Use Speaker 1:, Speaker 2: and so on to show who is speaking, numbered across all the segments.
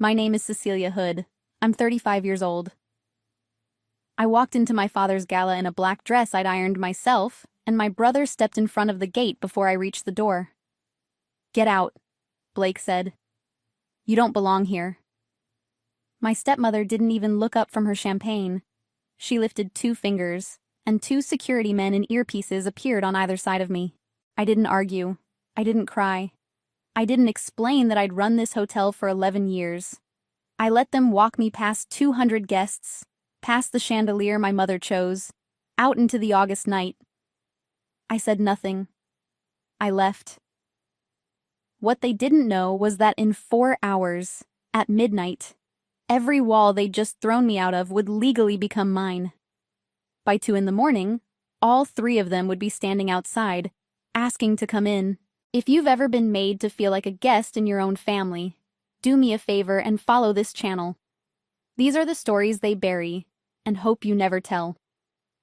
Speaker 1: My name is Cecilia Hood. I'm 35 years old. I walked into my father's gala in a black dress I'd ironed myself, and my brother stepped in front of the gate before I reached the door. "Get out," Blake said. "You don't belong here." My stepmother didn't even look up from her champagne. She lifted 2 fingers, and 2 security men in earpieces appeared on either side of me. I didn't argue. I didn't cry. I didn't explain that I'd run this hotel for 11 years. I let them walk me past 200 guests, past the chandelier my mother chose, out into the August night. I said nothing. I left. What they didn't know was that in 4 hours, at midnight, every wall they'd just thrown me out of would legally become mine. By 2 in the morning, all 3 of them would be standing outside, asking to come in. If you've ever been made to feel like a guest in your own family, do me a favor and follow this channel. These are the stories they bury, and hope you never tell.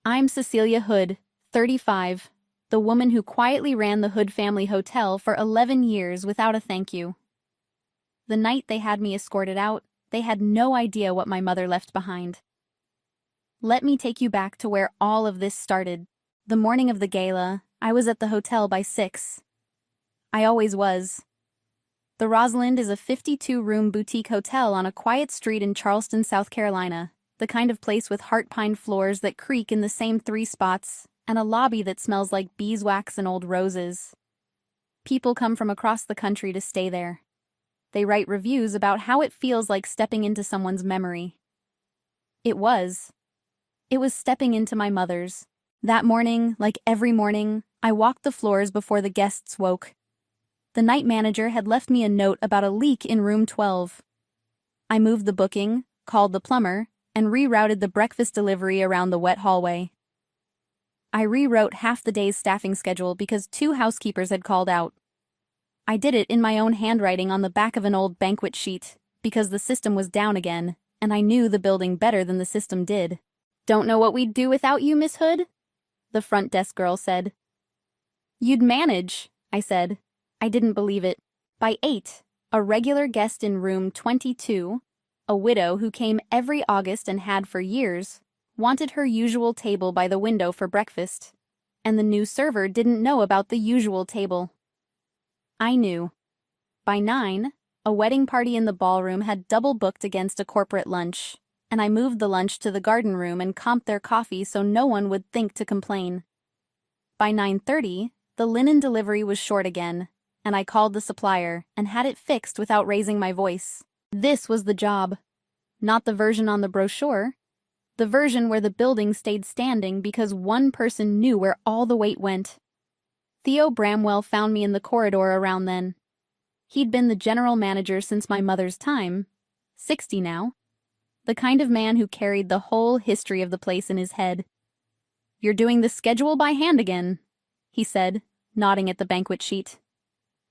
Speaker 1: I'm Cecilia Hood, 35, the woman who quietly ran the Hood family hotel for 11 years without a thank you. The night they had me escorted out, they had no idea what my mother left behind. Let me take you back to where all of this started. The morning of the gala, I was at the hotel by 6. I always was. The Rosalind is a 52-room boutique hotel on a quiet street in Charleston, South Carolina, the kind of place with heart pine floors that creak in the same 3 spots, and a lobby that smells like beeswax and old roses. People come from across the country to stay there. They write reviews about how it feels like stepping into someone's memory. It was. It was stepping into my mother's. That morning, like every morning, I walked the floors before the guests woke. The night manager had left me a note about a leak in room 12. I moved the booking, called the plumber, and rerouted the breakfast delivery around the wet hallway. I rewrote half the day's staffing schedule because 2 housekeepers had called out. I did it in my own handwriting on the back of an old banquet sheet, because the system was down again, and I knew the building better than the system did. "Don't know what we'd do without you, Miss Hood?" the front desk girl said. "You'd manage," I said. I didn't believe it. By 8, a regular guest in room 22, a widow who came every August and had for years, wanted her usual table by the window for breakfast, and the new server didn't know about the usual table. I knew. By 9, a wedding party in the ballroom had double booked against a corporate lunch, and I moved the lunch to the garden room and comped their coffee so no one would think to complain. By 9:30, the linen delivery was short again, and I called the supplier and had it fixed without raising my voice. This was the job. Not the version on the brochure. The version where the building stayed standing because one person knew where all the weight went. Theo Bramwell found me in the corridor around then. He'd been the general manager since my mother's time, 60 now. The kind of man who carried the whole history of the place in his head. "You're doing the schedule by hand again," he said, nodding at the banquet sheet.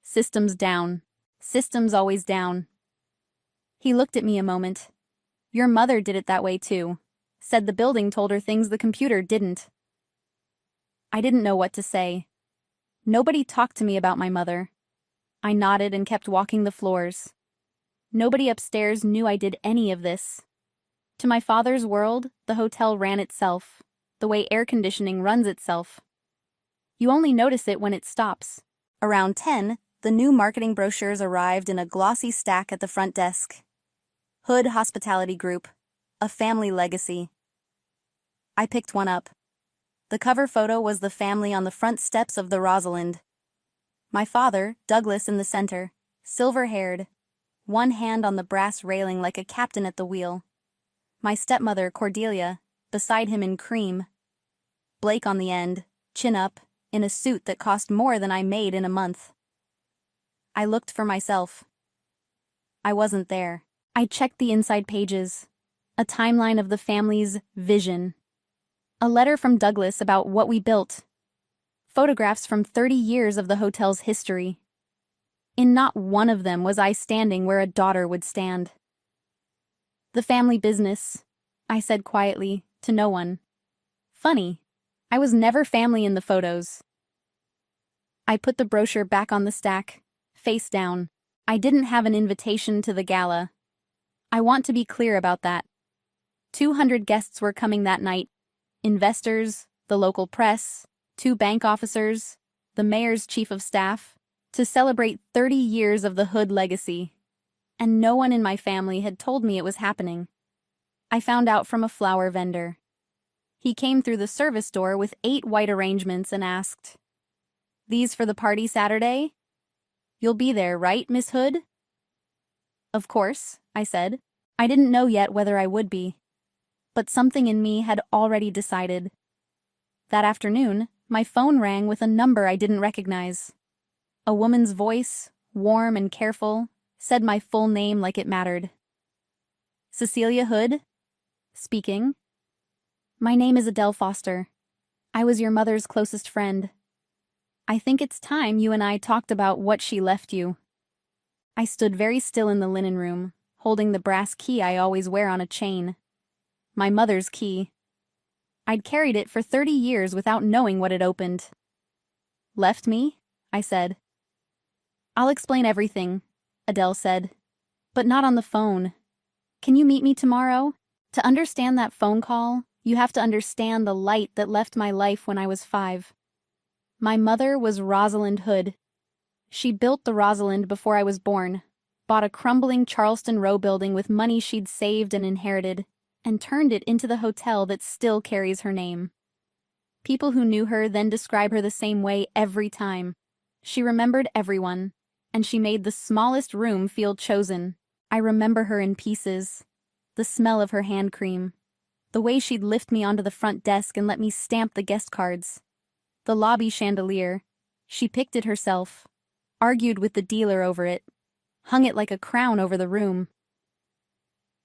Speaker 1: "Systems down. Systems always down." He looked at me a moment. "Your mother did it that way too. Said the building told her things the computer didn't." I didn't know what to say. Nobody talked to me about my mother. I nodded and kept walking the floors. Nobody upstairs knew I did any of this. To my father's world, the hotel ran itself, the way air conditioning runs itself. You only notice it when it stops. Around 10, the new marketing brochures arrived in a glossy stack at the front desk. Hood Hospitality Group, a family legacy. I picked one up. The cover photo was the family on the front steps of the Rosalind. My father, Douglas, in the center, silver-haired, one hand on the brass railing like a captain at the wheel. My stepmother, Cordelia, beside him in cream. Blake on the end, chin up, in a suit that cost more than I made in a month. I looked for myself. I wasn't there. I checked the inside pages. A timeline of the family's vision. A letter from Douglas about what we built. Photographs from 30 years of the hotel's history. In not one of them was I standing where a daughter would stand. "The family business," I said quietly, to no one. Funny, I was never family in the photos. I put the brochure back on the stack, face down. I didn't have an invitation to the gala. I want to be clear about that. 200 guests were coming that night. Investors, the local press, 2 bank officers, the mayor's chief of staff, to celebrate 30 years of the Hood legacy. And no one in my family had told me it was happening. I found out from a flower vendor. He came through the service door with 8 white arrangements and asked, "These for the party Saturday? You'll be there, right, Miss Hood?" "Of course," I said. I didn't know yet whether I would be. But something in me had already decided. That afternoon, my phone rang with a number I didn't recognize. A woman's voice, warm and careful, said my full name like it mattered. "Cecilia Hood? Speaking. My name is Adele Foster. I was your mother's closest friend. I think it's time you and I talked about what she left you." I stood very still in the linen room, holding the brass key I always wear on a chain. My mother's key. I'd carried it for 30 years without knowing what it opened. "Left me?" I said. "I'll explain everything," Adele said. "But not on the phone. Can you meet me tomorrow? To understand that phone call, you have to understand the light that left my life when I was 5. My mother was Rosalind Hood. She built the Rosalind before I was born, bought a crumbling Charleston Row building with money she'd saved and inherited, and turned it into the hotel that still carries her name. People who knew her then describe her the same way every time. She remembered everyone, and she made the smallest room feel chosen. I remember her in pieces. The smell of her hand cream. The way she'd lift me onto the front desk and let me stamp the guest cards. The lobby chandelier. She picked it herself. Argued with the dealer over it. Hung it like a crown over the room.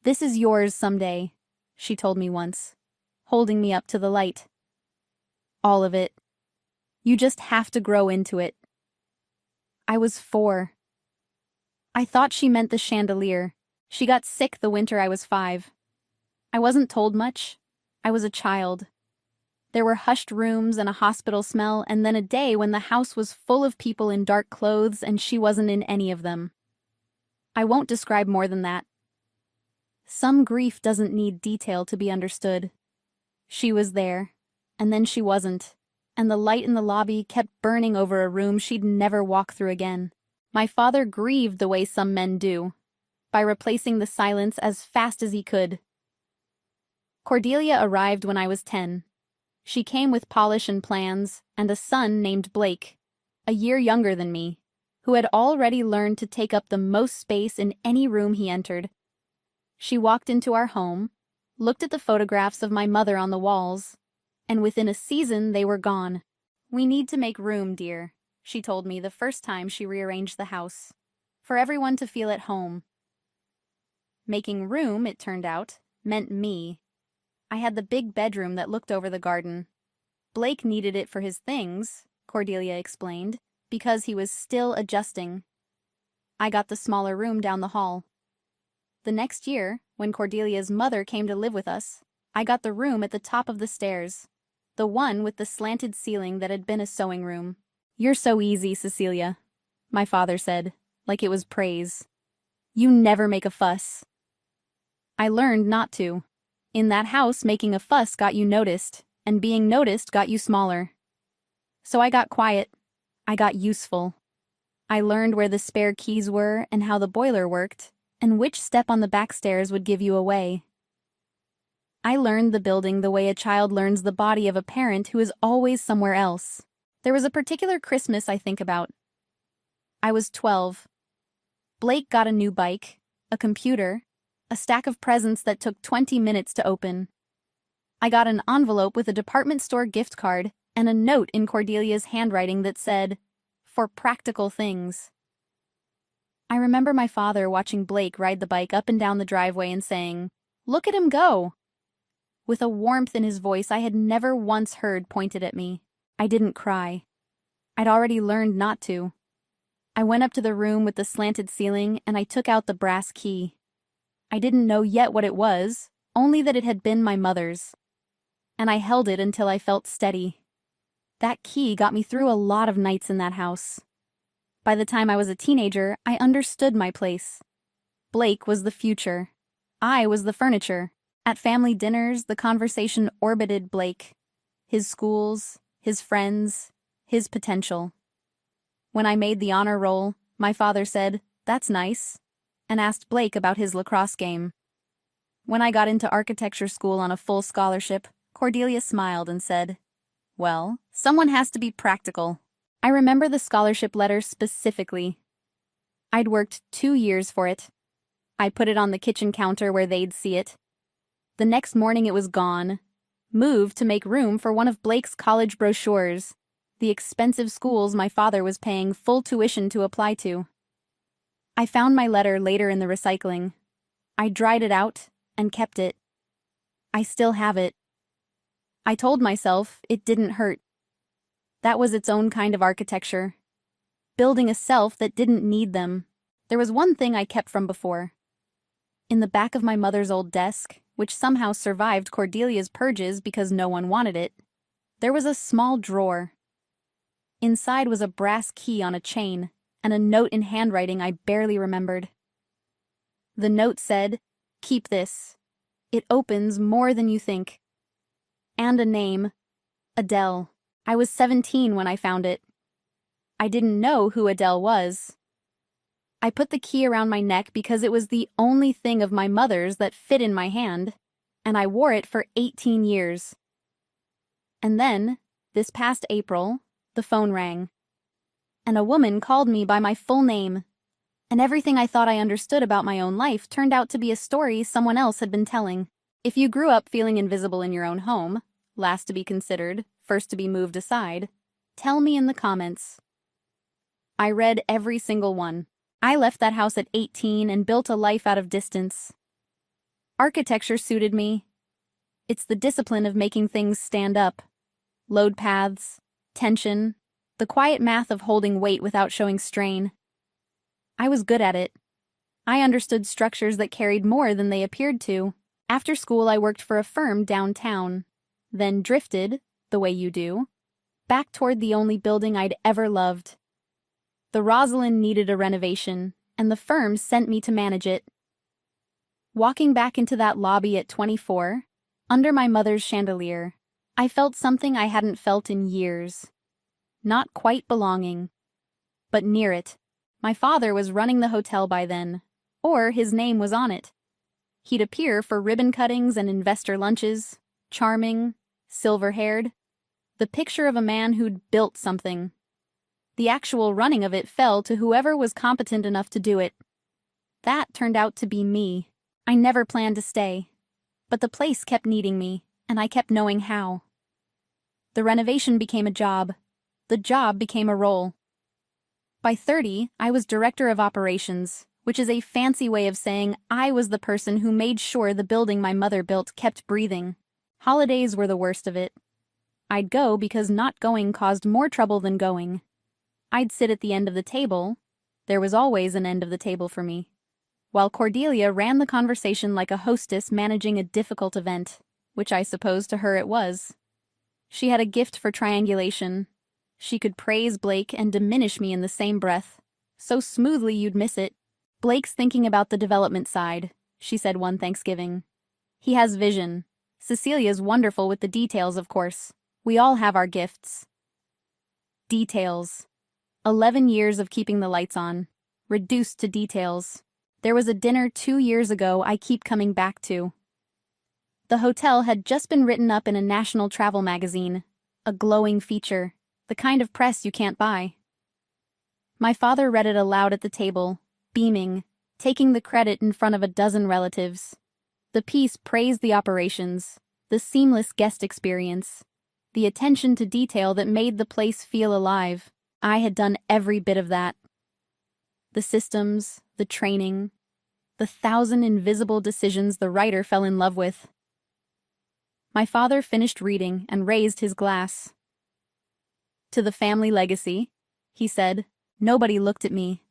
Speaker 1: "This is yours someday," she told me once, holding me up to the light. "All of it. You just have to grow into it." I was 4. I thought she meant the chandelier. She got sick the winter I was 5. I wasn't told much. I was a child. There were hushed rooms and a hospital smell, and then a day when the house was full of people in dark clothes and she wasn't in any of them. I won't describe more than that. Some grief doesn't need detail to be understood. She was there, and then she wasn't, and the light in the lobby kept burning over a room she'd never walk through again. My father grieved the way some men do, by replacing the silence as fast as he could. Cordelia arrived when I was 10. She came with polish and plans, and a son named Blake, a year younger than me, who had already learned to take up the most space in any room he entered. She walked into our home, looked at the photographs of my mother on the walls, and within a season they were gone. "We need to make room, dear," she told me the first time she rearranged the house, "for everyone to feel at home." Making room, it turned out, meant me. I had the big bedroom that looked over the garden. Blake needed it for his things, Cordelia explained, because he was still adjusting. I got the smaller room down the hall. The next year, when Cordelia's mother came to live with us, I got the room at the top of the stairs, the one with the slanted ceiling that had been a sewing room. "You're so easy, Cecilia," my father said, like it was praise. "You never make a fuss." I learned not to. In that house, making a fuss got you noticed, and being noticed got you smaller. So I got quiet. I got useful. I learned where the spare keys were and how the boiler worked, and which step on the back stairs would give you away. I learned the building the way a child learns the body of a parent who is always somewhere else. There was a particular Christmas I think about. I was 12. Blake got a new bike, a computer, a stack of presents that took 20 minutes to open. I got an envelope with a department store gift card and a note in Cordelia's handwriting that said, "For practical things." I remember my father watching Blake ride the bike up and down the driveway and saying, "Look at him go!" with a warmth in his voice I had never once heard pointed at me. I didn't cry. I'd already learned not to. I went up to the room with the slanted ceiling and I took out the brass key. I didn't know yet what it was, only that it had been my mother's. And I held it until I felt steady. That key got me through a lot of nights in that house. By the time I was a teenager, I understood my place. Blake was the future. I was the furniture. At family dinners, the conversation orbited Blake, his schools, his friends, his potential. When I made the honor roll, my father said, "That's nice," and asked Blake about his lacrosse game. When I got into architecture school on a full scholarship, Cordelia smiled and said, "Well, someone has to be practical." I remember the scholarship letter specifically. I'd worked 2 years for it. I put it on the kitchen counter where they'd see it. The next morning it was gone, moved to make room for one of Blake's college brochures, the expensive schools my father was paying full tuition to apply to. I found my letter later in the recycling. I dried it out and kept it. I still have it. I told myself it didn't hurt. That was its own kind of architecture. Building a self that didn't need them. There was one thing I kept from before. In the back of my mother's old desk, which somehow survived Cordelia's purges because no one wanted it, there was a small drawer. Inside was a brass key on a chain, and a note in handwriting I barely remembered. The note said, "Keep this. It opens more than you think." And a name, Adele. I was 17 when I found it. I didn't know who Adele was. I put the key around my neck because it was the only thing of my mother's that fit in my hand, and I wore it for 18 years. And then, this past April, the phone rang. And a woman called me by my full name, and everything I thought I understood about my own life turned out to be a story someone else had been telling. If you grew up feeling invisible in your own home, last to be considered, first to be moved aside, tell me in the comments. I read every single one. I left that house at 18 and built a life out of distance. Architecture suited me. It's the discipline of making things stand up. Load paths, tension, the quiet math of holding weight without showing strain. I was good at it. I understood structures that carried more than they appeared to. After school, I worked for a firm downtown, then drifted, the way you do, back toward the only building I'd ever loved. The Rosalind needed a renovation, and the firm sent me to manage it. Walking back into that lobby at 24, under my mother's chandelier, I felt something I hadn't felt in years. Not quite belonging, but near it. My father was running the hotel by then, or his name was on it. He'd appear for ribbon cuttings and investor lunches, charming, silver-haired, the picture of a man who'd built something. The actual running of it fell to whoever was competent enough to do it. That turned out to be me. I never planned to stay, but the place kept needing me, and I kept knowing how. The renovation became a job. The job became a role. By 30, I was director of operations, which is a fancy way of saying I was the person who made sure the building my mother built kept breathing. Holidays were the worst of it. I'd go because not going caused more trouble than going. I'd sit at the end of the table. There was always an end of the table for me. While Cordelia ran the conversation like a hostess managing a difficult event, which I suppose to her it was. She had a gift for triangulation. She could praise Blake and diminish me in the same breath, so smoothly you'd miss it. "Blake's thinking about the development side," she said one Thanksgiving. "He has vision. Cecilia's wonderful with the details, of course. We all have our gifts." Details. 11 years of keeping the lights on, reduced to details. There was a dinner 2 years ago I keep coming back to. The hotel had just been written up in a national travel magazine, a glowing feature, the kind of press you can't buy. My father read it aloud at the table, beaming, taking the credit in front of a dozen relatives. The piece praised the operations, the seamless guest experience, the attention to detail that made the place feel alive. I had done every bit of that. The systems, the training, the 1,000 invisible decisions the writer fell in love with. My father finished reading and raised his glass. "To the family legacy," he said. Nobody looked at me.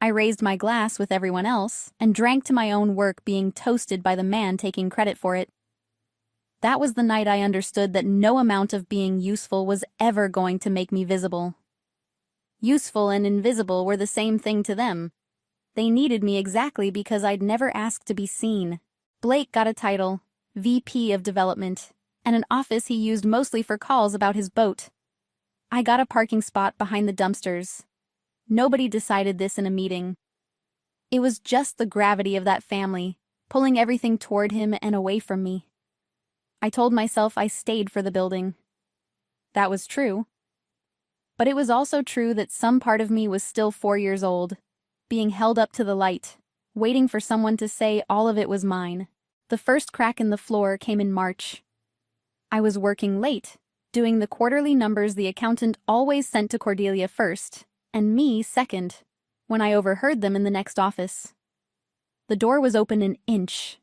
Speaker 1: I raised my glass with everyone else and drank to my own work being toasted by the man taking credit for it. That was the night I understood that no amount of being useful was ever going to make me visible. Useful and invisible were the same thing to them. They needed me exactly because I'd never asked to be seen. Blake got a title, VP of Development, and an office he used mostly for calls about his boat. I got a parking spot behind the dumpsters. Nobody decided this in a meeting. It was just the gravity of that family, pulling everything toward him and away from me. I told myself I stayed for the building. That was true. But it was also true that some part of me was still 4 years old, being held up to the light, waiting for someone to say all of it was mine. The first crack in the floor came in March. I was working late, doing the quarterly numbers the accountant always sent to Cordelia first, and me second, when I overheard them in the next office. The door was open an inch.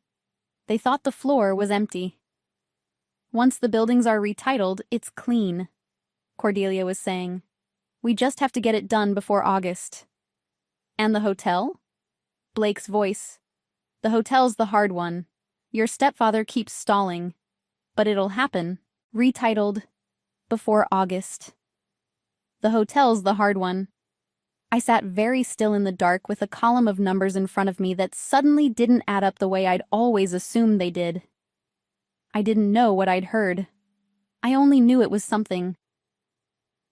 Speaker 1: They thought the floor was empty. Once the buildings are retitled, it's clean, Cordelia was saying. We just have to get it done before August. And the hotel? Blake's voice. The hotel's the hard one. Your stepfather keeps stalling. But it'll happen. Retitled. Before August. The hotel's the hard one. I sat very still in the dark with a column of numbers in front of me that suddenly didn't add up the way I'd always assumed they did. I didn't know what I'd heard. I only knew it was something.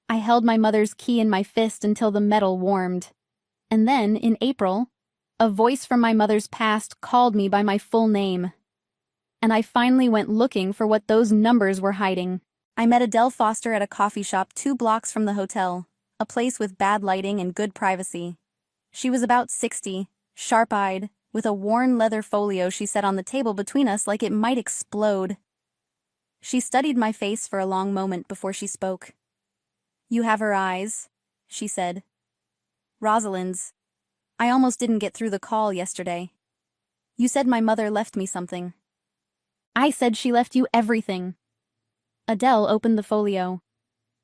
Speaker 1: I held my mother's key in my fist until the metal warmed. And then, in April, a voice from my mother's past called me by my full name. And I finally went looking for what those numbers were hiding. I met Adele Foster at a coffee shop 2 blocks from the hotel, a place with bad lighting and good privacy. She was about 60, sharp-eyed, with a worn leather folio she set on the table between us like it might explode. She studied my face for a long moment before she spoke. "You have her eyes," she said. "Rosalind's. I almost didn't get through the call yesterday. You said my mother left me something." "I said she left you everything." Adele opened the folio.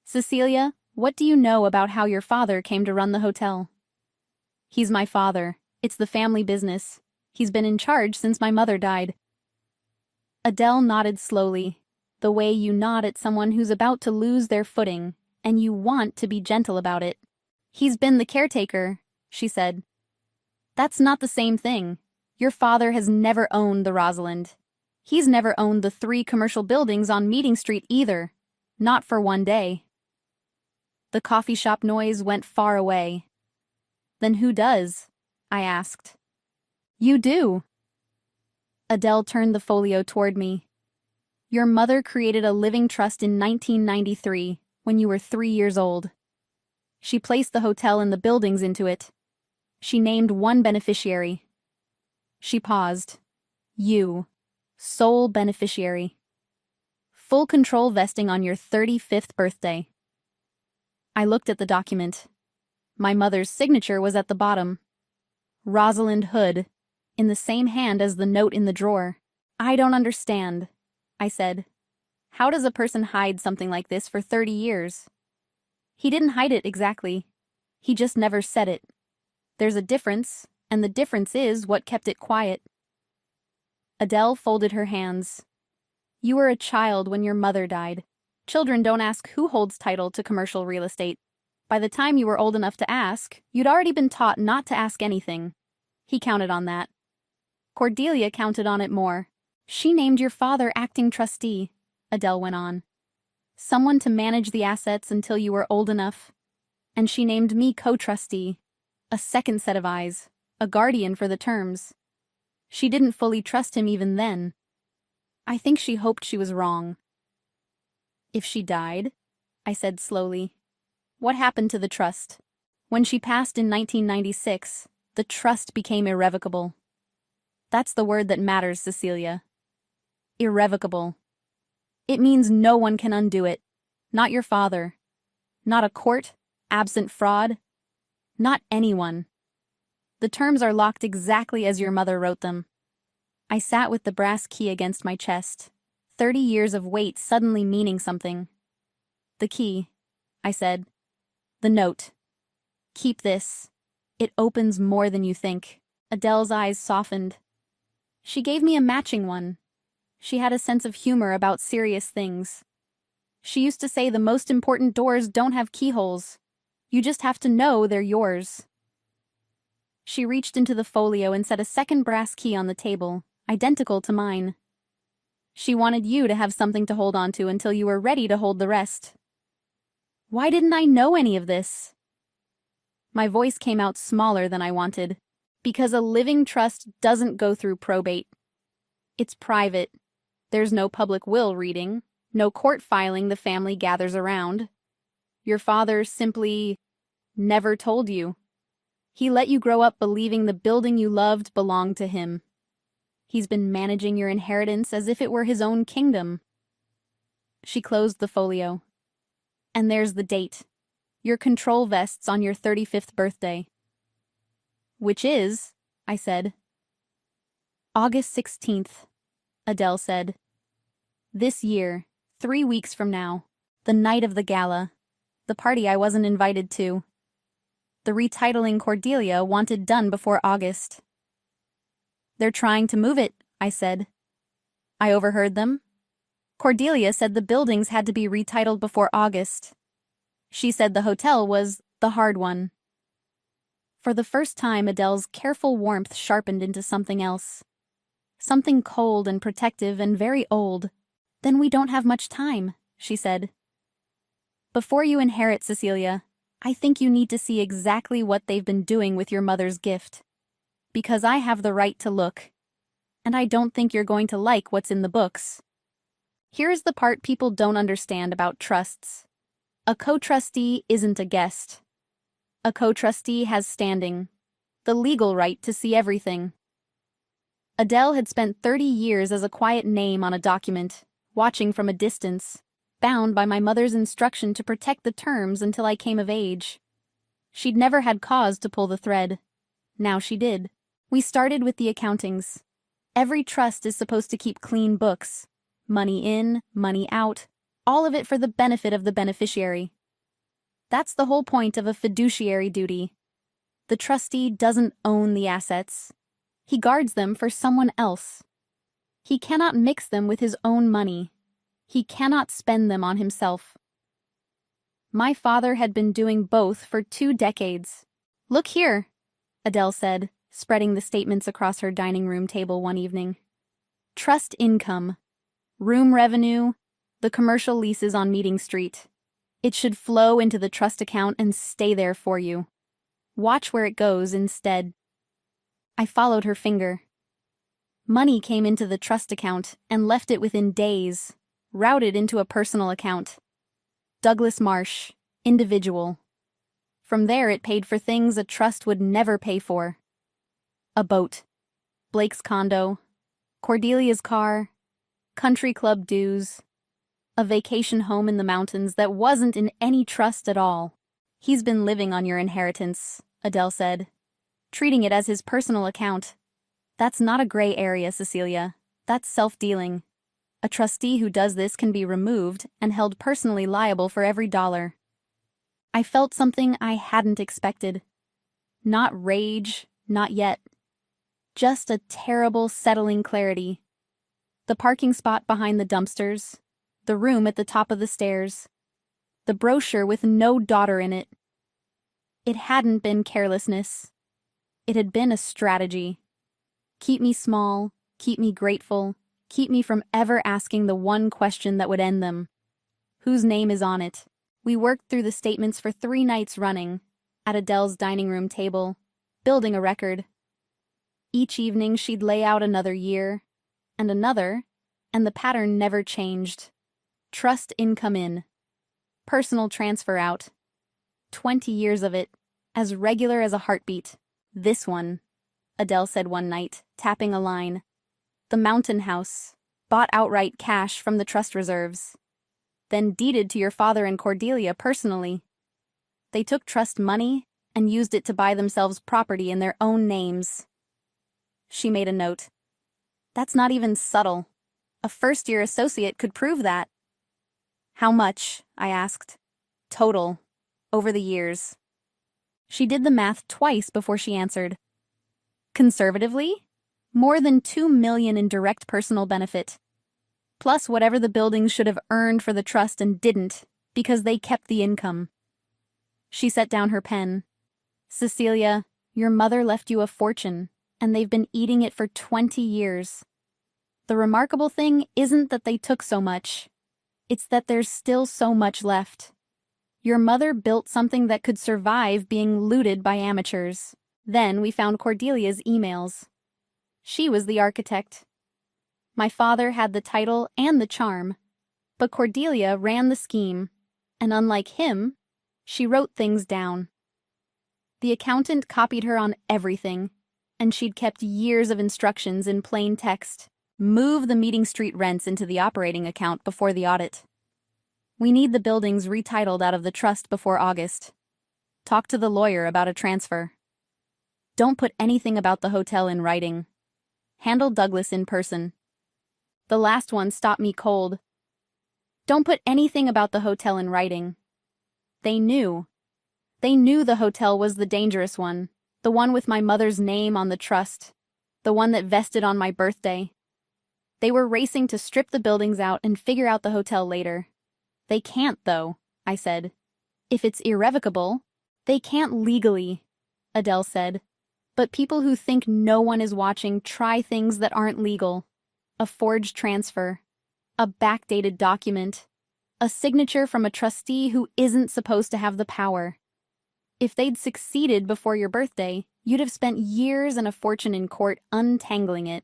Speaker 1: "Cecilia, what do you know about how your father came to run the hotel?" "He's my father. It's the family business. He's been in charge since my mother died." Adele nodded slowly, the way you nod at someone who's about to lose their footing, and you want to be gentle about it. "He's been the caretaker," she said. "That's not the same thing. Your father has never owned the Rosalind. He's never owned the 3 commercial buildings on Meeting Street either. Not for one day." The coffee shop noise went far away. "Then who does?" I asked. "You do." Adele turned the folio toward me. "Your mother created a living trust in 1993, when you were 3 years old. She placed the hotel and the buildings into it. She named one beneficiary." She paused. "You. Sole beneficiary. Full control vesting on your 35th birthday." I looked at the document. My mother's signature was at the bottom. Rosalind Hood, in the same hand as the note in the drawer. "I don't understand," I said. "How does a person hide something like this for 30 years? He didn't hide it exactly. He just never said it. There's a difference, and the difference is what kept it quiet." Adele folded her hands. "You were a child when your mother died. Children don't ask who holds title to commercial real estate. By the time you were old enough to ask, you'd already been taught not to ask anything." He counted on that. Cordelia counted on it more. "She named your father acting trustee," Adele went on. "Someone to manage the assets until you were old enough. And she named me co-trustee, a second set of eyes, a guardian for the terms. She didn't fully trust him even then. I think she hoped she was wrong." "If she died," I said slowly, "what happened to the trust?" "When she passed in 1996, the trust became irrevocable. That's the word that matters, Cecilia. Irrevocable. It means no one can undo it. Not your father. Not a court, absent fraud. Not anyone. The terms are locked exactly as your mother wrote them." I sat with the brass key against my chest, 30 years of weight suddenly meaning something. "The key," I said. "The note. Keep this. It opens more than you think." Adele's eyes softened. She gave me a matching one. She had a sense of humor about serious things. She used to say the most important doors don't have keyholes. You just have to know they're yours. She reached into the folio and set a second brass key on the table, identical to mine. She wanted you to have something to hold on to until you were ready to hold the rest. Why didn't I know any of this? My voice came out smaller than I wanted, because a living trust doesn't go through probate. It's private. There's no public will reading, no court filing the family gathers around. Your father simply never told you. He let you grow up believing the building you loved belonged to him. He's been managing your inheritance as if it were his own kingdom. She closed the folio. And there's the date. Your control vests on your 35th birthday. Which is, I said. August 16th, Adele said. This year, 3 weeks from now, the night of the gala, the party I wasn't invited to. The retitling Cordelia wanted done before August. They're trying to move it, I said. I overheard them. Cordelia said the buildings had to be retitled before August. She said the hotel was the hard one. For the first time, Adele's careful warmth sharpened into something else. Something cold and protective and very old. Then we don't have much time, she said. Before you inherit, Cecilia, I think you need to see exactly what they've been doing with your mother's gift. Because I have the right to look. And I don't think you're going to like what's in the books. Here's the part people don't understand about trusts. A co-trustee isn't a guest. A co-trustee has standing, the legal right to see everything. Adele had spent 30 years as a quiet name on a document, watching from a distance, bound by my mother's instruction to protect the terms until I came of age. She'd never had cause to pull the thread. Now she did. We started with the accountings. Every trust is supposed to keep clean books. Money in, money out, all of it for the benefit of the beneficiary. That's the whole point of a fiduciary duty. The trustee doesn't own the assets. He guards them for someone else. He cannot mix them with his own money. He cannot spend them on himself. My father had been doing both for 2 decades. Look here, Adele said, spreading the statements across her dining room table one evening. Trust income, room revenue, the commercial leases on Meeting Street. It should flow into the trust account and stay there for you. Watch where it goes instead. I followed her finger. Money came into the trust account and left it within days, routed into a personal account. Douglas Marsh, individual. From there it paid for things a trust would never pay for. A boat, Blake's condo, Cordelia's car, country club dues, a vacation home in the mountains that wasn't in any trust at all. He's been living on your inheritance, Adele said, treating it as his personal account. That's not a gray area, Cecilia. That's self-dealing. A trustee who does this can be removed and held personally liable for every dollar. I felt something I hadn't expected. Not rage, not yet. Just a terrible, settling clarity. The parking spot behind the dumpsters, the room at the top of the stairs, the brochure with no daughter in it. It hadn't been carelessness. It had been a strategy. Keep me small, keep me grateful, keep me from ever asking the one question that would end them. Whose name is on it? We worked through the statements for 3 nights running, at Adele's dining room table, building a record. Each evening she'd lay out another year, and another, and the pattern never changed. Trust income in. Personal transfer out. 20 years of it, as regular as a heartbeat. This one, Adele said one night, tapping a line. The Mountain House, bought outright cash from the trust reserves. Then deeded to your father and Cordelia personally. They took trust money and used it to buy themselves property in their own names. She made a note. That's not even subtle. A first-year associate could prove that. How much? I asked. Total. Over the years. She did the math twice before she answered. Conservatively? More than $2 million in direct personal benefit. Plus whatever the buildings should have earned for the trust and didn't, because they kept the income. She set down her pen. Cecilia, your mother left you a fortune, and they've been eating it for 20 years. The remarkable thing isn't that they took so much. It's that there's still so much left. Your mother built something that could survive being looted by amateurs. Then we found Cordelia's emails. She was the architect. My father had the title and the charm, but Cordelia ran the scheme, and unlike him, she wrote things down. The accountant copied her on everything, and she'd kept years of instructions in plain text. Move the Meeting Street rents into the operating account before the audit. We need the buildings retitled out of the trust before August. Talk to the lawyer about a transfer. Don't put anything about the hotel in writing. Handle Douglas in person. The last one stopped me cold. Don't put anything about the hotel in writing. They knew. They knew the hotel was the dangerous one, the one with my mother's name on the trust, the one that vested on my birthday. They were racing to strip the buildings out and figure out the hotel later. They can't, though, I said. If it's irrevocable, they can't legally, Adele said. But people who think no one is watching try things that aren't legal. A forged transfer, a backdated document, a signature from a trustee who isn't supposed to have the power. If they'd succeeded before your birthday, you'd have spent years and a fortune in court untangling it.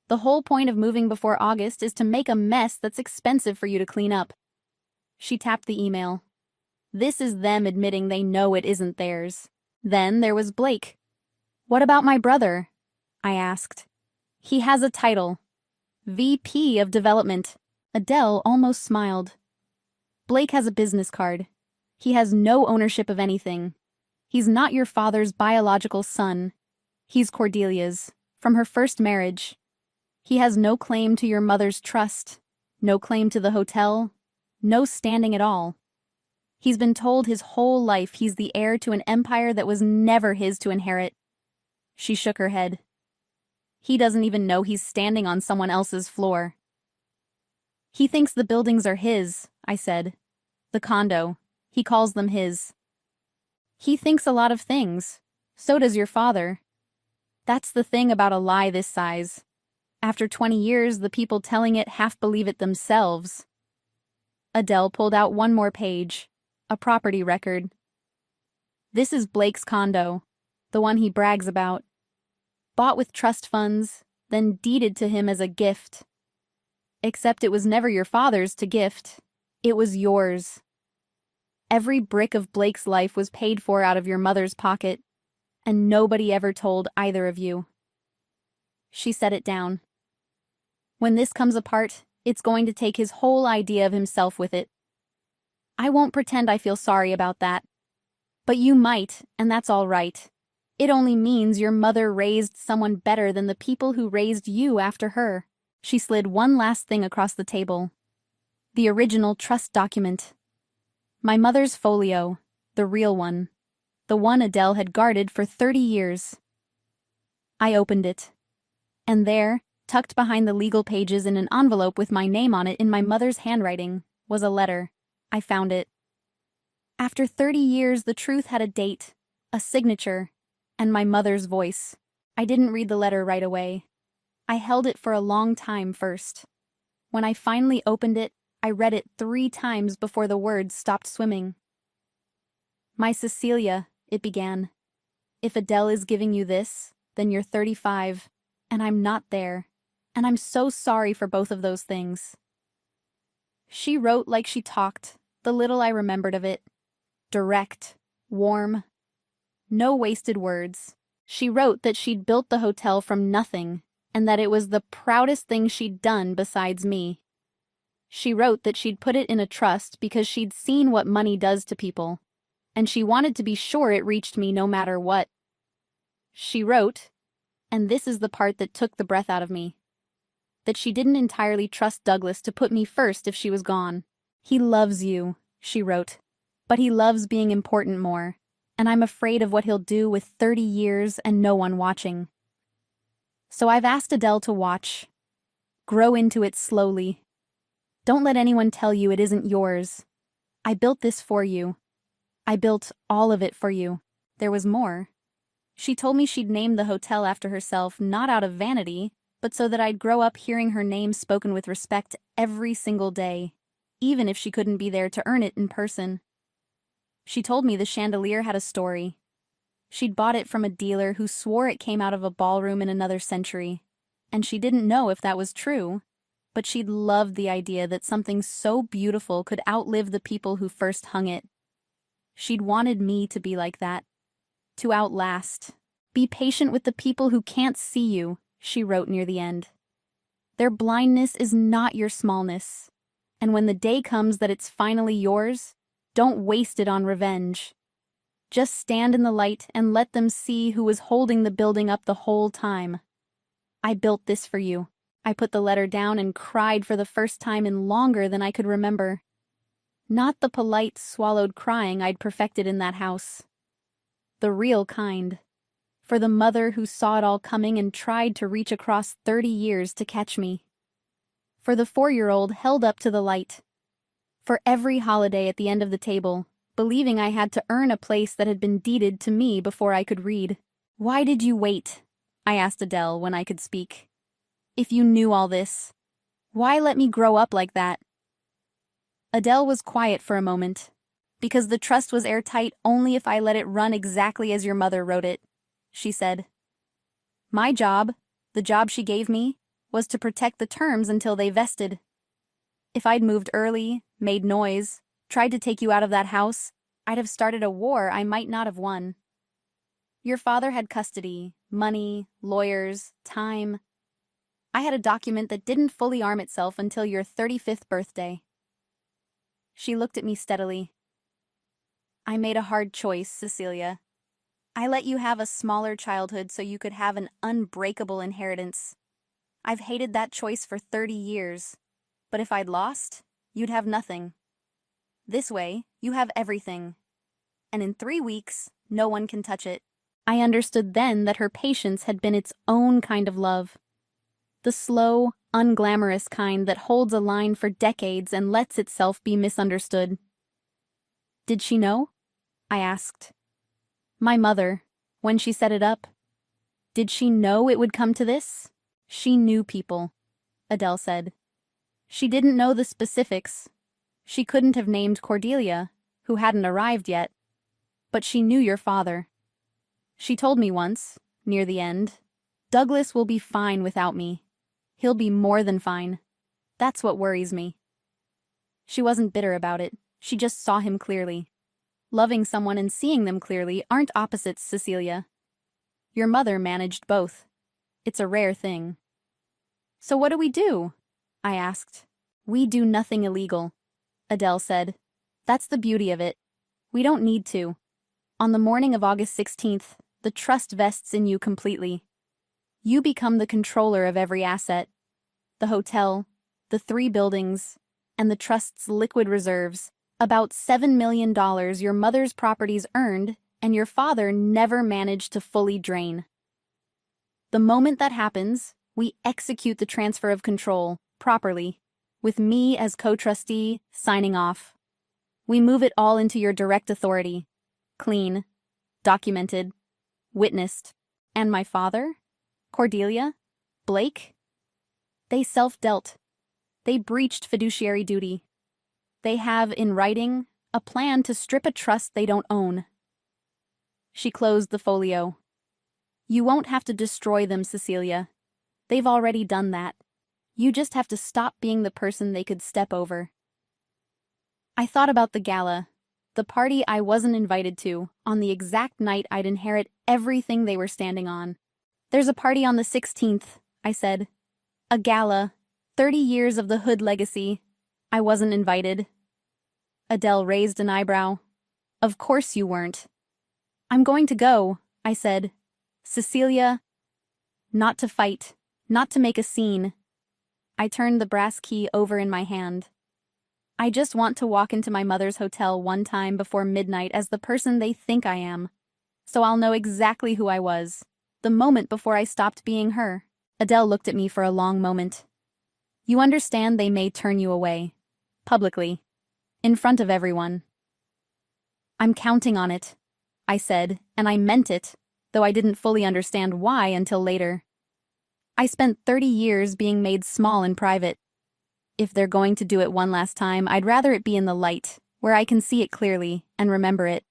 Speaker 1: The whole point of moving before August is to make a mess that's expensive for you to clean up. She tapped the email. This is them admitting they know it isn't theirs. Then there was Blake. What about my brother? I asked. He has a title. VP of Development. Adele almost smiled. Blake has a business card. He has no ownership of anything. He's not your father's biological son. He's Cordelia's, from her first marriage. He has no claim to your mother's trust, no claim to the hotel, no standing at all. He's been told his whole life he's the heir to an empire that was never his to inherit. She shook her head. He doesn't even know he's standing on someone else's floor. He thinks the buildings are his, I said. The condo. He calls them his. He thinks a lot of things. So does your father. That's the thing about a lie this size. After 20 years, the people telling it half believe it themselves. Adele pulled out one more page, a property record. This is Blake's condo, the one he brags about. Bought with trust funds, then deeded to him as a gift. Except it was never your father's to gift. It was yours. Every brick of Blake's life was paid for out of your mother's pocket, and nobody ever told either of you. She set it down. When this comes apart, it's going to take his whole idea of himself with it. I won't pretend I feel sorry about that. But you might, and that's all right. It only means your mother raised someone better than the people who raised you after her. She slid one last thing across the table. The original trust document. My mother's folio, the real one. The one Adele had guarded for 30 years. I opened it. And there, tucked behind the legal pages in an envelope with my name on it in my mother's handwriting, was a letter. I found it. After 30 years, the truth had a date, a signature, and my mother's voice. I didn't read the letter right away. I held it for a long time first. When I finally opened it, I read it 3 times before the words stopped swimming. My Cecilia, it began. If Adele is giving you this, then you're 35, and I'm not there, and I'm so sorry for both of those things. She wrote like she talked, the little I remembered of it. Direct, warm, no wasted words. She wrote that she'd built the hotel from nothing, and that it was the proudest thing she'd done besides me. She wrote that she'd put it in a trust because she'd seen what money does to people, and she wanted to be sure it reached me no matter what. She wrote, and this is the part that took the breath out of me, that she didn't entirely trust Douglas to put me first if she was gone. He loves you, she wrote, but he loves being important more, and I'm afraid of what he'll do with 30 years and no one watching. So I've asked Adele to watch. Grow into it slowly. Don't let anyone tell you it isn't yours. I built this for you. I built all of it for you. There was more. She told me she'd named the hotel after herself not out of vanity, but so that I'd grow up hearing her name spoken with respect every single day, even if she couldn't be there to earn it in person. She told me the chandelier had a story. She'd bought it from a dealer who swore it came out of a ballroom in another century, and she didn't know if that was true, but she'd loved the idea that something so beautiful could outlive the people who first hung it. She'd wanted me to be like that, to outlast. Be patient with the people who can't see you, she wrote near the end. Their blindness is not your smallness, and when the day comes that it's finally yours, don't waste it on revenge. Just stand in the light and let them see who was holding the building up the whole time. I built this for you. I put the letter down and cried for the first time in longer than I could remember. Not the polite, swallowed crying I'd perfected in that house. The real kind. For the mother who saw it all coming and tried to reach across 30 years to catch me. For the 4-year-old held up to the light. For every holiday at the end of the table, believing I had to earn a place that had been deeded to me before I could read. Why did you wait? I asked Adele when I could speak. If you knew all this, why let me grow up like that? Adele was quiet for a moment. Because the trust was airtight only if I let it run exactly as your mother wrote it, she said. My job, the job she gave me, was to protect the terms until they vested. If I'd moved early, made noise, tried to take you out of that house, I'd have started a war I might not have won. Your father had custody, money, lawyers, time. I had a document that didn't fully arm itself until your 35th birthday. She looked at me steadily. I made a hard choice, Cecilia. I let you have a smaller childhood so you could have an unbreakable inheritance. I've hated that choice for 30 years. But if I'd lost, you'd have nothing. This way, you have everything. And in 3 weeks, no one can touch it. I understood then that her patience had been its own kind of love. The slow, unglamorous kind that holds a line for decades and lets itself be misunderstood. Did she know? I asked. My mother, when she set it up. Did she know it would come to this? She knew people, Adele said. She didn't know the specifics. She couldn't have named Cordelia, who hadn't arrived yet. But she knew your father. She told me once, near the end, Douglas will be fine without me. He'll be more than fine. That's what worries me. She wasn't bitter about it. She just saw him clearly. Loving someone and seeing them clearly aren't opposites, Cecilia. Your mother managed both. It's a rare thing. So what do we do? I asked. We do nothing illegal, Adele said. That's the beauty of it. We don't need to. On the morning of August 16th, the trust vests in you completely. You become the controller of every asset. The hotel, the 3 buildings, and the trust's liquid reserves. About $7 million your mother's properties earned and your father never managed to fully drain. The moment that happens, we execute the transfer of control, properly, with me as co-trustee signing off. We move it all into your direct authority. Clean, documented, witnessed. And my father? Cordelia? Blake? They self-dealt. They breached fiduciary duty. They have, in writing, a plan to strip a trust they don't own. She closed the folio. You won't have to destroy them, Cecilia. They've already done that. You just have to stop being the person they could step over. I thought about the gala, the party I wasn't invited to, on the exact night I'd inherit everything they were standing on. There's a party on the 16th, I said. A gala, 30 years of the Hood legacy. I wasn't invited. Adele raised an eyebrow. Of course you weren't. I'm going to go, I said. Cecilia, not to fight, not to make a scene. I turned the brass key over in my hand. I just want to walk into my mother's hotel one time before midnight as the person they think I am, so I'll know exactly who I was, the moment before I stopped being her. Adele looked at me for a long moment. You understand they may turn you away, publicly, in front of everyone. I'm counting on it, I said, and I meant it, though I didn't fully understand why until later. I spent 30 years being made small in private. If they're going to do it one last time, I'd rather it be in the light, where I can see it clearly and remember it.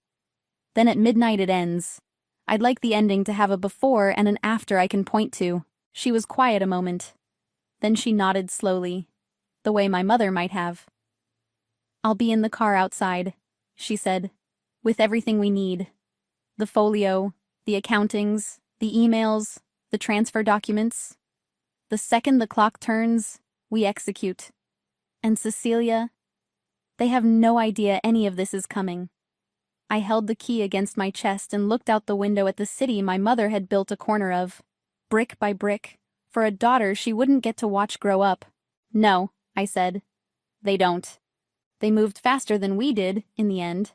Speaker 1: Then at midnight it ends. I'd like the ending to have a before and an after I can point to. She was quiet a moment. Then she nodded slowly, the way my mother might have. "I'll be in the car outside," she said, "with everything we need. The folio, the accountings, the emails, the transfer documents. The second the clock turns, we execute. And Cecilia, they have no idea any of this is coming." I held the key against my chest and looked out the window at the city my mother had built a corner of, brick by brick, for a daughter she wouldn't get to watch grow up. "No," I said. "They don't. They moved faster than we did, in the end.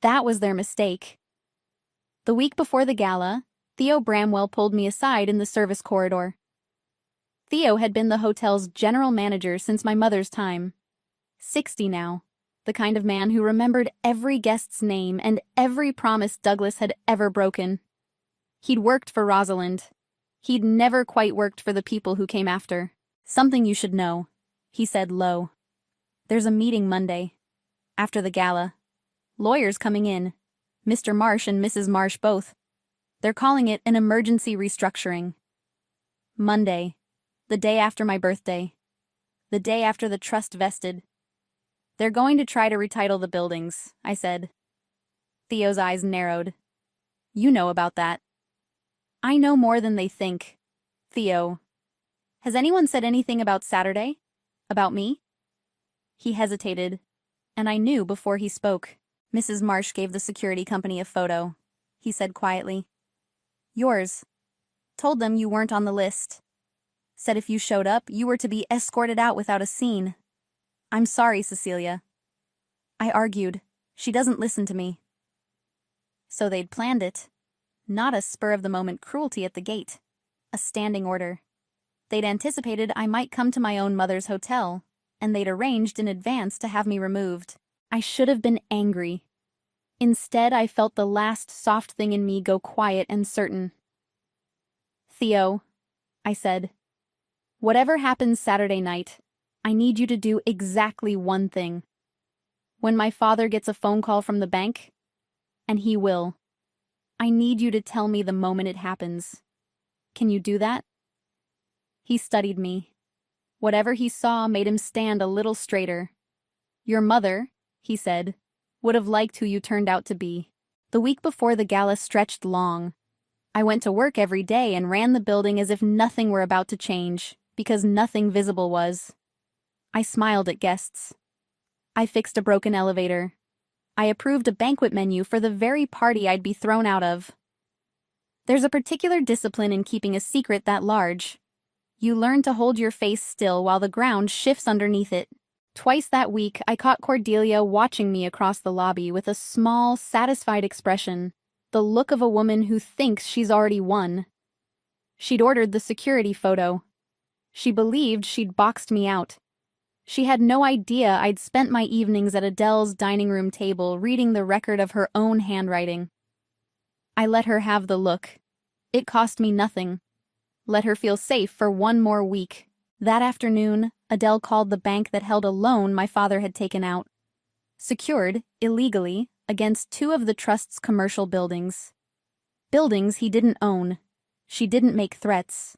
Speaker 1: That was their mistake." The week before the gala, Theo Bramwell pulled me aside in the service corridor. Theo had been the hotel's general manager since my mother's time. 60 now, the kind of man who remembered every guest's name and every promise Douglas had ever broken. He'd worked for Rosalind. He'd never quite worked for the people who came after. "Something you should know," he said low. "There's a meeting Monday, after the gala. Lawyers coming in, Mr. Marsh and Mrs. Marsh both. They're calling it an emergency restructuring. Monday, the day after my birthday, the day after the trust vested. They're going to try to retitle the buildings," I said. Theo's eyes narrowed. "You know about that." "I know more than they think. Theo, has anyone said anything about Saturday? About me?" He hesitated, and I knew before he spoke. "Mrs. Marsh gave the security company a photo," he said quietly. "Yours. Told them you weren't on the list. Said if you showed up, you were to be escorted out without a scene. I'm sorry, Cecilia." I argued. She doesn't listen to me. So they'd planned it. Not a spur-of-the-moment cruelty at the gate. A standing order. They'd anticipated I might come to my own mother's hotel, and they'd arranged in advance to have me removed. I should have been angry. Instead, I felt the last soft thing in me go quiet and certain. "Theo," I said, "whatever happens Saturday night, I need you to do exactly one thing. When my father gets a phone call from the bank, and he will, I need you to tell me the moment it happens. Can you do that?" He studied me. Whatever he saw made him stand a little straighter. "Your mother," he said, "would have liked who you turned out to be." The week before the gala stretched long. I went to work every day and ran the building as if nothing were about to change, because nothing visible was. I smiled at guests. I fixed a broken elevator. I approved a banquet menu for the very party I'd be thrown out of. There's a particular discipline in keeping a secret that large. You learn to hold your face still while the ground shifts underneath it. Twice that week, I caught Cordelia watching me across the lobby with a small, satisfied expression, the look of a woman who thinks she's already won. She'd ordered the security photo. She believed she'd boxed me out. She had no idea I'd spent my evenings at Adele's dining room table reading the record of her own handwriting. I let her have the look. It cost me nothing. Let her feel safe for one more week. That afternoon, Adele called the bank that held a loan my father had taken out, secured, illegally, against 2 of the trust's commercial buildings. Buildings he didn't own. She didn't make threats.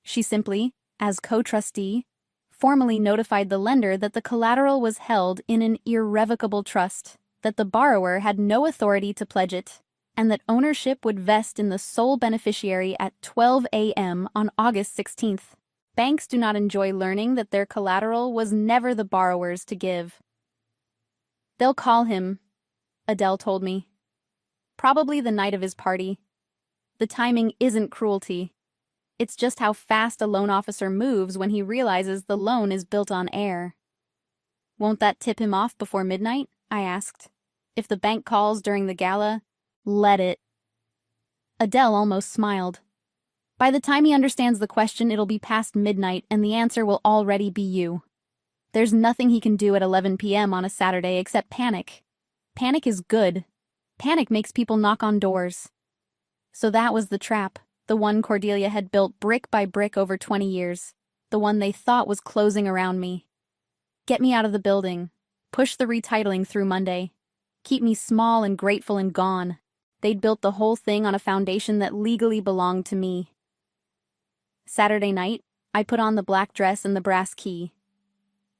Speaker 1: She simply, as co-trustee, formally notified the lender that the collateral was held in an irrevocable trust, that the borrower had no authority to pledge it, and that ownership would vest in the sole beneficiary at 12 a.m. on August 16th. Banks do not enjoy learning that their collateral was never the borrower's to give. "They'll call him," Adele told me. "Probably the night of his party. The timing isn't cruelty. It's just how fast a loan officer moves when he realizes the loan is built on air." "Won't that tip him off before midnight?" I asked. "If the bank calls during the gala, let it." Adele almost smiled. "By the time he understands the question, it'll be past midnight, and the answer will already be you. There's nothing he can do at 11 p.m. on a Saturday except panic. Panic is good. Panic makes people knock on doors." So that was the trap. The one Cordelia had built brick by brick over 20 years. The one they thought was closing around me. Get me out of the building. Push the retitling through Monday. Keep me small and grateful and gone. They'd built the whole thing on a foundation that legally belonged to me. Saturday night, I put on the black dress and the brass key.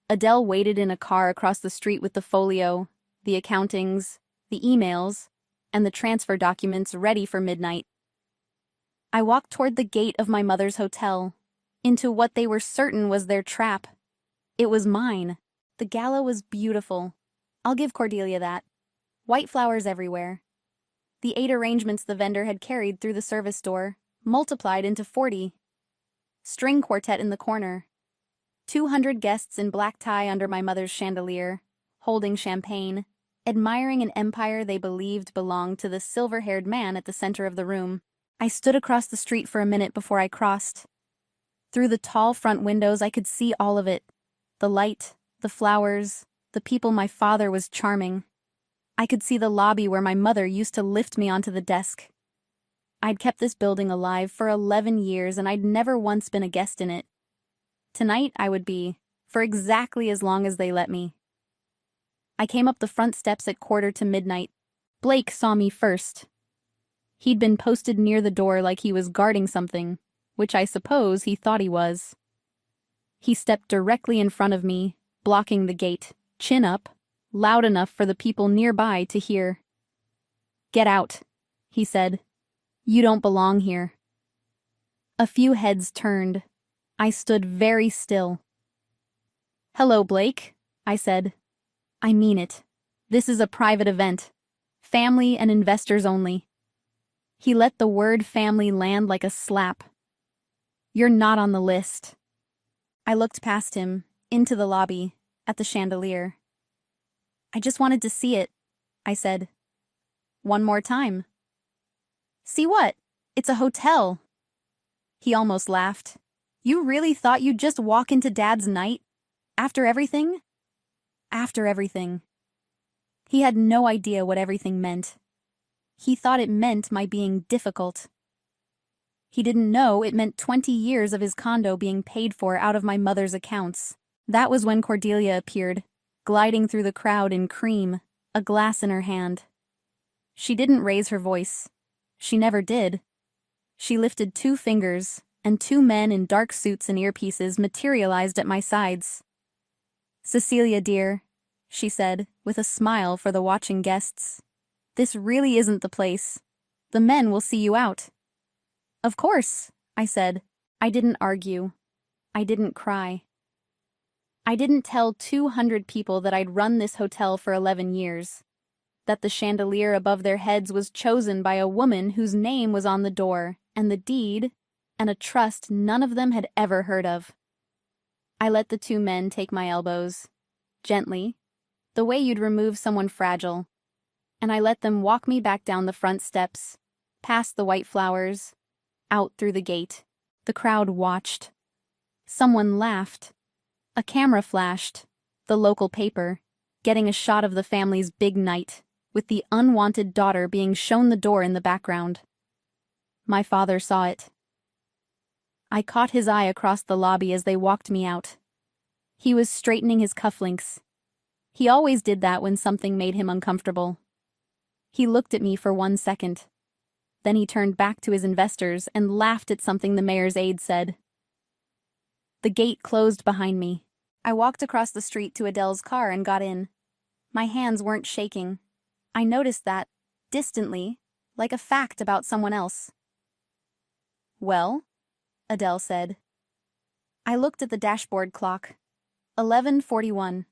Speaker 1: Adele waited in a car across the street with the folio, the accountings, the emails, and the transfer documents ready for midnight. I walked toward the gate of my mother's hotel, into what they were certain was their trap. It was mine. The gala was beautiful. I'll give Cordelia that. White flowers everywhere. The 8 arrangements the vendor had carried through the service door, multiplied into 40. String quartet in the corner. 200 guests in black tie under my mother's chandelier, holding champagne, admiring an empire they believed belonged to the silver-haired man at the center of the room. I stood across the street for a minute before I crossed. Through the tall front windows I could see all of it. The light, the flowers, the people my father was charming. I could see the lobby where my mother used to lift me onto the desk. I'd kept this building alive for 11 years and I'd never once been a guest in it. Tonight I would be, for exactly as long as they let me. I came up the front steps at midnight. Blake saw me first. He'd been posted near the door like he was guarding something, which I suppose he thought he was. He stepped directly in front of me, blocking the gate, chin up, loud enough for the people nearby to hear. "Get out," he said. "You don't belong here." A few heads turned. I stood very still. "Hello, Blake," I said. "I mean it. This is a private event. Family and investors only." He let the word family land like a slap. "You're not on the list." I looked past him, into the lobby, at the chandelier. "I just wanted to see it," I said. "One more time." "See what? It's a hotel." He almost laughed. "You really thought you'd just walk into Dad's night? After everything?" After everything. He had no idea what everything meant. He thought it meant my being difficult. He didn't know it meant 20 years of his condo being paid for out of my mother's accounts. That was when Cordelia appeared, gliding through the crowd in cream, a glass in her hand. She didn't raise her voice. She never did. She lifted 2 fingers, and 2 men in dark suits and earpieces materialized at my sides. "Cecilia, dear," she said, with a smile for the watching guests. "This really isn't the place. The men will see you out." "Of course," I said. I didn't argue. I didn't cry. I didn't tell 200 people that I'd run this hotel for 11 years, that the chandelier above their heads was chosen by a woman whose name was on the door, and the deed, and a trust none of them had ever heard of. I let the 2 men take my elbows, gently, the way you'd remove someone fragile, and I let them walk me back down the front steps, past the white flowers, out through the gate. The crowd watched. Someone laughed. A camera flashed, the local paper, getting a shot of the family's big night, with the unwanted daughter being shown the door in the background. My father saw it. I caught his eye across the lobby as they walked me out. He was straightening his cufflinks. He always did that when something made him uncomfortable. He looked at me for 1 second. Then he turned back to his investors and laughed at something the mayor's aide said. The gate closed behind me. I walked across the street to Adele's car and got in. My hands weren't shaking. I noticed that, distantly, like a fact about someone else. "Well?" Adele said. I looked at the dashboard clock. 11:41.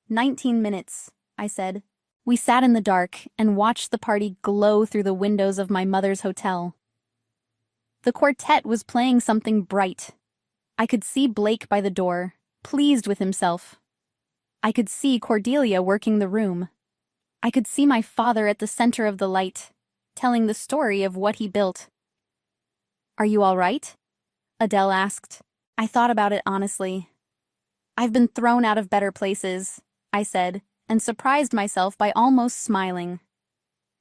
Speaker 1: 19 minutes, I said. We sat in the dark and watched the party glow through the windows of my mother's hotel. The quartet was playing something bright. I could see Blake by the door, pleased with himself. I could see Cordelia working the room. I could see my father at the center of the light, telling the story of what he built. "Are you all right?" Adele asked. I thought about it honestly. "I've been thrown out of better places," I said, and surprised myself by almost smiling.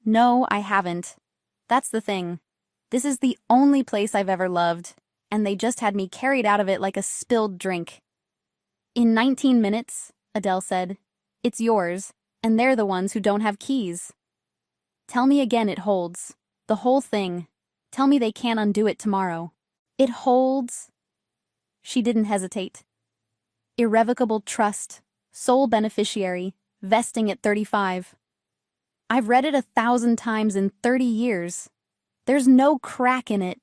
Speaker 1: "No, I haven't. That's the thing. This is the only place I've ever loved, and they just had me carried out of it like a spilled drink. In 19 minutes, Adele said. It's yours, and they're the ones who don't have keys. Tell me again it holds. The whole thing. Tell me they can't undo it tomorrow. It holds. She didn't hesitate. Irrevocable trust, sole beneficiary, vesting at 35. I've read it 1,000 times in 30 years. There's no crack in it.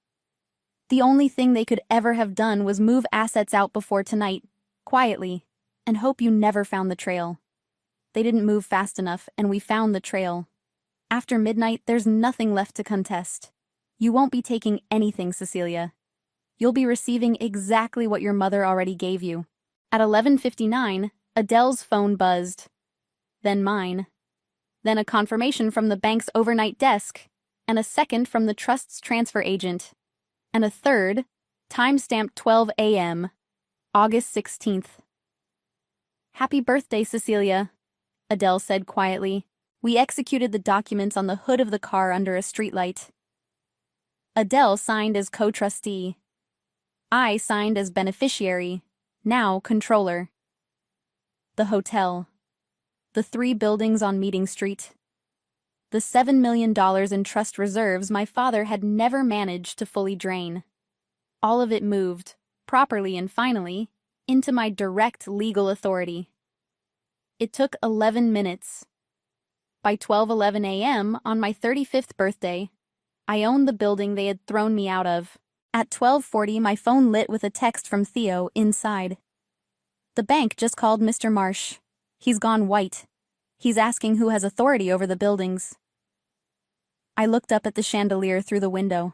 Speaker 1: The only thing they could ever have done was move assets out before tonight, quietly, and hope you never found the trail. They didn't move fast enough, and we found the trail. After midnight, there's nothing left to contest. You won't be taking anything, Cecilia. You'll be receiving exactly what your mother already gave you. At 11:59, Adele's phone buzzed. Then mine. Then a confirmation from the bank's overnight desk, and a second from the trust's transfer agent. And a third, timestamped 12 a.m., August 16th. Happy birthday, Cecilia, Adele said quietly. We executed the documents on the hood of the car under a streetlight. Adele signed as co-trustee. I signed as beneficiary, now controller. The hotel. The 3 buildings on Meeting Street. The $7 million in trust reserves my father had never managed to fully drain. All of it moved, properly and finally, into my direct legal authority. It took 11 minutes. By 12:11 a.m. on my 35th birthday, I owned the building they had thrown me out of. At 12:40, my phone lit with a text from Theo inside. The bank just called Mr. Marsh. He's gone white. He's asking who has authority over the buildings. I looked up at the chandelier through the window.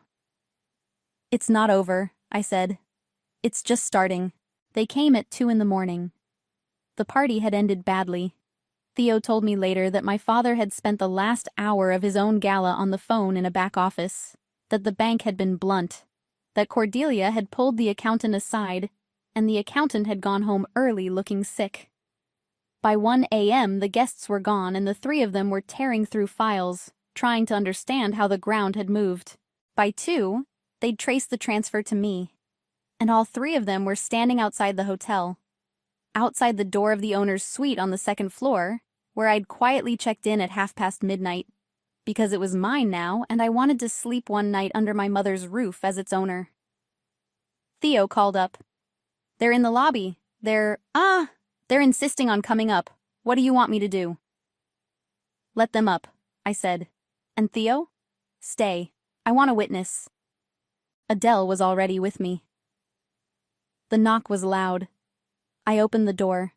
Speaker 1: It's not over, I said. It's just starting. They came at 2 in the morning. The party had ended badly. Theo told me later that my father had spent the last hour of his own gala on the phone in a back office, that the bank had been blunt, that Cordelia had pulled the accountant aside, and the accountant had gone home early looking sick. By 1 a.m. the guests were gone and the 3 of them were tearing through files, trying to understand how the ground had moved. By 2, they'd traced the transfer to me. And all 3 of them were standing outside the hotel. Outside the door of the owner's suite on the 2nd floor, where I'd quietly checked in at midnight, because it was mine now and I wanted to sleep one night under my mother's roof as its owner. Theo called up. They're in the lobby. They're insisting on coming up. What do you want me to do? Let them up, I said. And Theo? Stay. I want a witness. Adele was already with me. The knock was loud. I opened the door.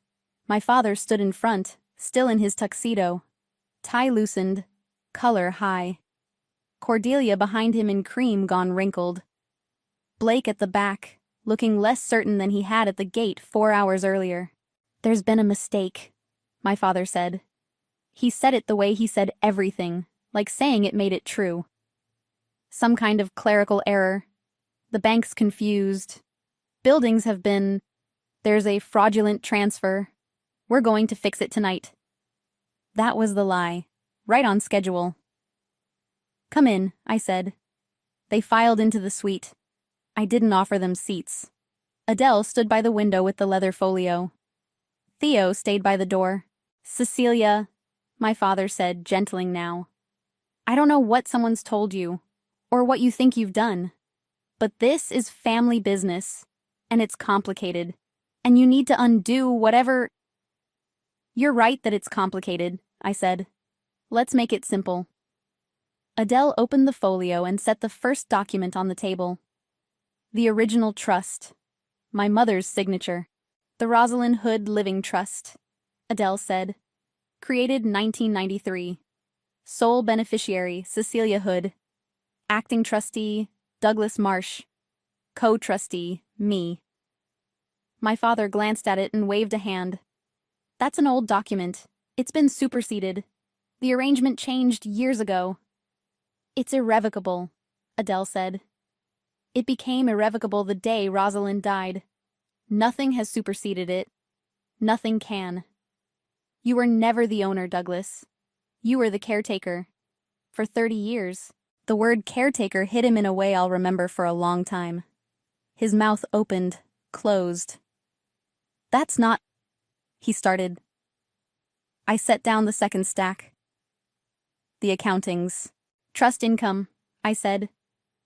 Speaker 1: My father stood in front, still in his tuxedo. Tie loosened, color high. Cordelia behind him in cream gone wrinkled. Blake at the back, looking less certain than he had at the gate 4 hours earlier. There's been a mistake, my father said. He said it the way he said everything, like saying it made it true. Some kind of clerical error. The bank's confused. Buildings have been... There's a fraudulent transfer. We're going to fix it tonight. That was the lie. Right on schedule. Come in, I said. They filed into the suite. I didn't offer them seats. Adele stood by the window with the leather folio. Theo stayed by the door. Cecilia, my father said, gentling now. I don't know what someone's told you, or what you think you've done, but this is family business, and it's complicated. And you need to undo whatever... You're right that it's complicated, I said. Let's make it simple. Adele opened the folio and set the first document on the table. The original trust. My mother's signature. The Rosalind Hood Living Trust, Adele said. Created 1993. Sole beneficiary, Cecilia Hood. Acting trustee, Douglas Marsh. Co-trustee, me. My father glanced at it and waved a hand. That's an old document. It's been superseded. The arrangement changed years ago. It's irrevocable, Adele said. It became irrevocable the day Rosalind died. Nothing has superseded it. Nothing can. You were never the owner, Douglas. You were the caretaker. For 30 years. The word caretaker hit him in a way I'll remember for a long time. His mouth opened, closed. That's not, he started. I set down the second stack. The accountings. Trust income, I said.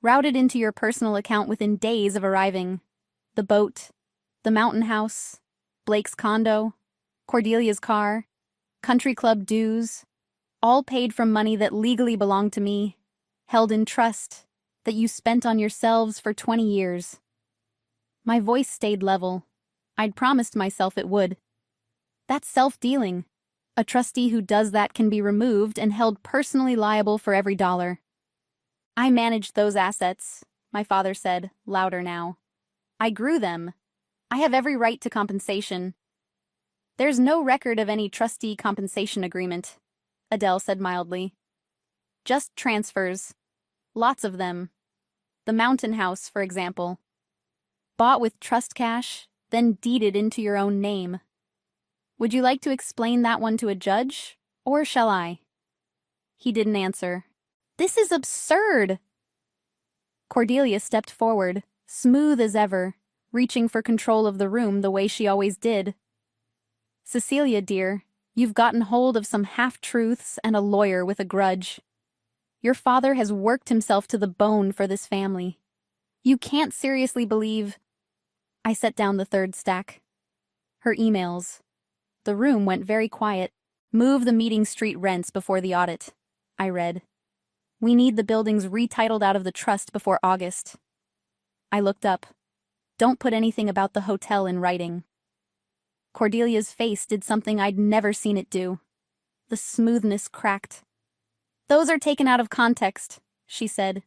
Speaker 1: Routed into your personal account within days of arriving. The boat, the mountain house, Blake's condo, Cordelia's car, country club dues, all paid from money that legally belonged to me, held in trust, that you spent on yourselves for 20 years. My voice stayed level. I'd promised myself it would. That's self-dealing. A trustee who does that can be removed and held personally liable for every dollar. I managed those assets, my father said, louder now. I grew them. I have every right to compensation. There's no record of any trustee compensation agreement, Adele said mildly. Just transfers. Lots of them. The mountain house, for example. Bought with trust cash, then deeded into your own name. Would you like to explain that one to a judge, or shall I? He didn't answer. This is absurd! Cordelia stepped forward, smooth as ever, reaching for control of the room the way she always did. Cecilia, dear, you've gotten hold of some half-truths and a lawyer with a grudge. Your father has worked himself to the bone for this family. You can't seriously believe... I set down the third stack. Her emails. The room went very quiet. Move the Meeting Street rents before the audit, I read. We need the buildings retitled out of the trust before August. I looked up. Don't put anything about the hotel in writing. Cordelia's face did something I'd never seen it do. The smoothness cracked. Those are taken out of context, she said.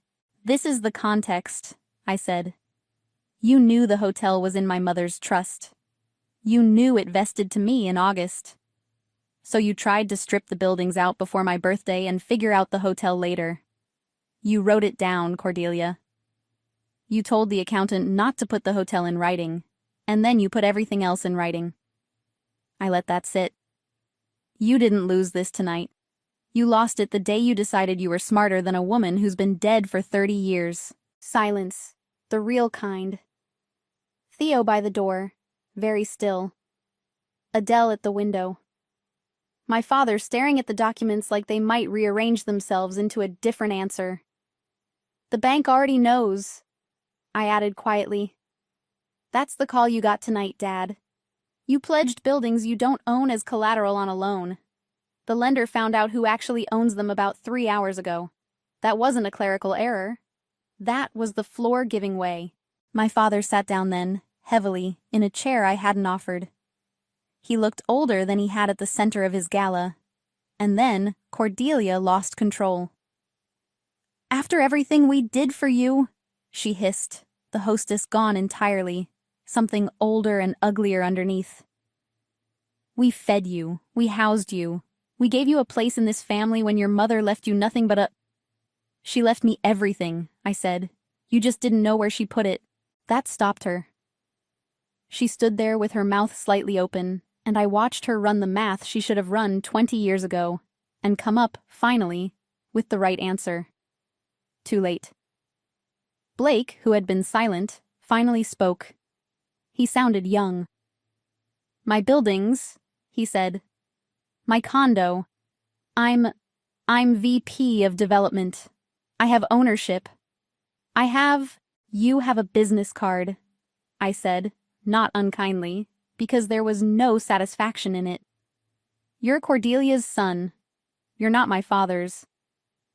Speaker 1: This is the context, I said. You knew the hotel was in my mother's trust. You knew it vested to me in August. So you tried to strip the buildings out before my birthday and figure out the hotel later. You wrote it down, Cordelia. You told the accountant not to put the hotel in writing, and then you put everything else in writing. I let that sit. You didn't lose this tonight. You lost it the day you decided you were smarter than a woman who's been dead for 30 years. Silence. The real kind. Theo by the door, very still. Adele at the window. My father staring at the documents like they might rearrange themselves into a different answer. The bank already knows, I added quietly. That's the call you got tonight, Dad. You pledged buildings you don't own as collateral on a loan. The lender found out who actually owns them about 3 hours ago. That wasn't a clerical error. That was the floor giving way. My father sat down then, heavily, in a chair I hadn't offered. He looked older than he had at the center of his gala. And then Cordelia lost control. After everything we did for you, she hissed, the hostess gone entirely, something older and uglier underneath. We fed you, we housed you, we gave you a place in this family when your mother left you nothing but a... She left me everything, I said. You just didn't know where she put it. That stopped her. She stood there with her mouth slightly open, and I watched her run the math she should have run 20 years ago, and come up, finally, with the right answer. Too late. Blake, who had been silent, finally spoke. He sounded young. My buildings, he said. My condo. I'm VP of development. I have ownership. You have a business card, I said, not unkindly, because there was no satisfaction in it. You're Cordelia's son. You're not my father's.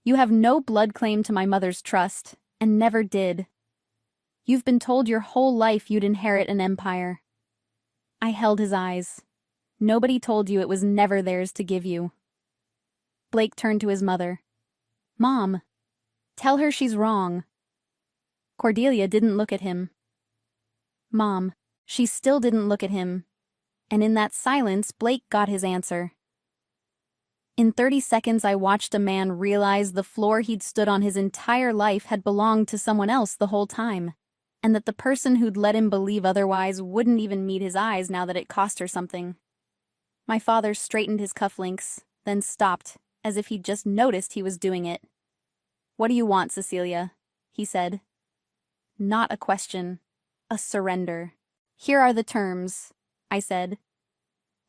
Speaker 1: You have no blood claim to my mother's trust, and never did. You've been told your whole life you'd inherit an empire. I held his eyes. Nobody told you it was never theirs to give you. Blake turned to his mother. Mom, tell her she's wrong. Cordelia didn't look at him. Mom, she still didn't look at him. And in that silence, Blake got his answer. In 30 seconds, I watched a man realize the floor he'd stood on his entire life had belonged to someone else the whole time, and that the person who'd let him believe otherwise wouldn't even meet his eyes now that it cost her something. My father straightened his cufflinks, then stopped, as if he'd just noticed he was doing it. "What do you want, Cecilia?" he said. Not a question. A surrender. "Here are the terms," I said.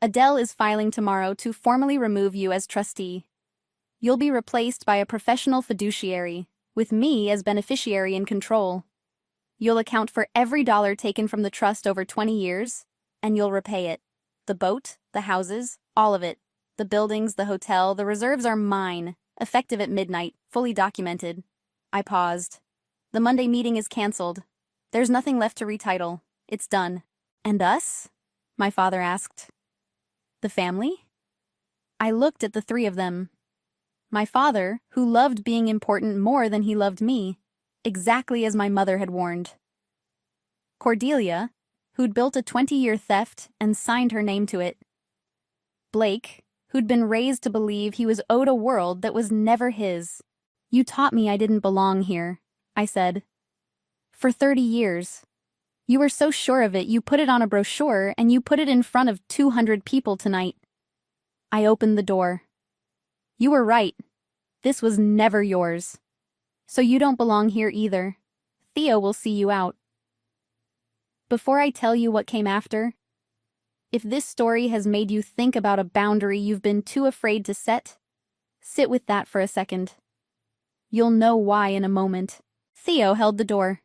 Speaker 1: "Adele is filing tomorrow to formally remove you as trustee. You'll be replaced by a professional fiduciary, with me as beneficiary in control. You'll account for every dollar taken from the trust over 20 years, and you'll repay it. The boat, the houses, all of it. The buildings, the hotel, the reserves are mine, effective at midnight, fully documented." I paused. "The Monday meeting is cancelled. There's nothing left to retitle. It's done." "And us?" my father asked. "The family?" I looked at the three of them. My father, who loved being important more than he loved me, exactly as my mother had warned. Cordelia, who'd built a 20-year theft and signed her name to it. Blake, who'd been raised to believe he was owed a world that was never his. "You taught me I didn't belong here," I said. "For 30 years. You were so sure of it, you put it on a brochure and you put it in front of 200 people tonight." I opened the door. "You were right. This was never yours. So you don't belong here either. Theo will see you out." Before I tell you what came after, if this story has made you think about a boundary you've been too afraid to set, sit with that for a second. You'll know why in a moment. Theo held the door.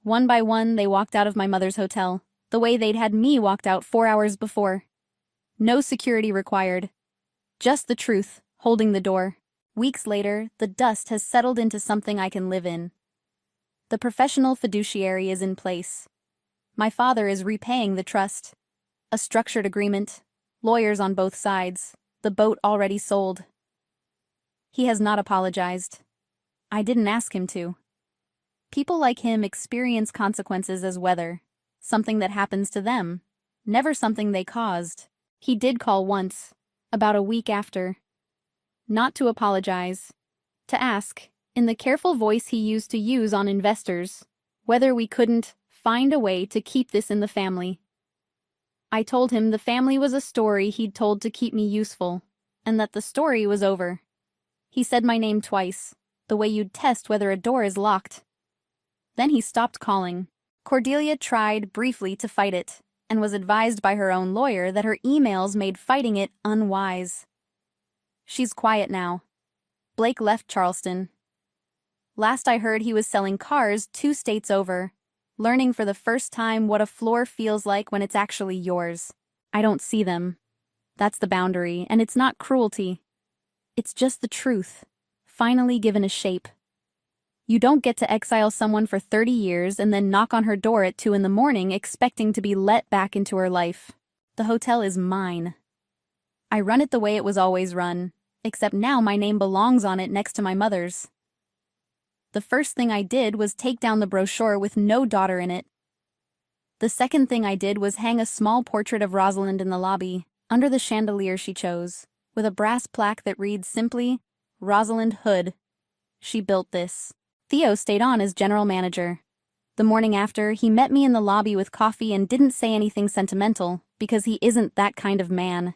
Speaker 1: One by one, they walked out of my mother's hotel, the way they'd had me walked out 4 hours before. No security required. Just the truth, holding the door. Weeks later, the dust has settled into something I can live in. The professional fiduciary is in place. My father is repaying the trust. A structured agreement, lawyers on both sides, the boat already sold. He has not apologized. I didn't ask him to. People like him experience consequences as weather, something that happens to them, never something they caused. He did call once, about a week after. Not to apologize, to ask, in the careful voice he used to use on investors, whether we couldn't find a way to keep this in the family. I told him the family was a story he'd told to keep me useful, and that the story was over. He said my name twice, the way you'd test whether a door is locked. Then he stopped calling. Cordelia tried briefly to fight it, and was advised by her own lawyer that her emails made fighting it unwise. She's quiet now. Blake left Charleston. Last I heard, he was selling cars 2 states over, learning for the first time what a floor feels like when it's actually yours. I don't see them. That's the boundary, and it's not cruelty. It's just the truth, finally given a shape. You don't get to exile someone for 30 years and then knock on her door at 2 a.m. expecting to be let back into her life. The hotel is mine. I run it the way it was always run, except now my name belongs on it next to my mother's. The first thing I did was take down the brochure with no daughter in it. The second thing I did was hang a small portrait of Rosalind in the lobby, under the chandelier she chose, with a brass plaque that reads simply, "Rosalind Hood. She built this." Theo stayed on as general manager. The morning after, he met me in the lobby with coffee and didn't say anything sentimental, because he isn't that kind of man.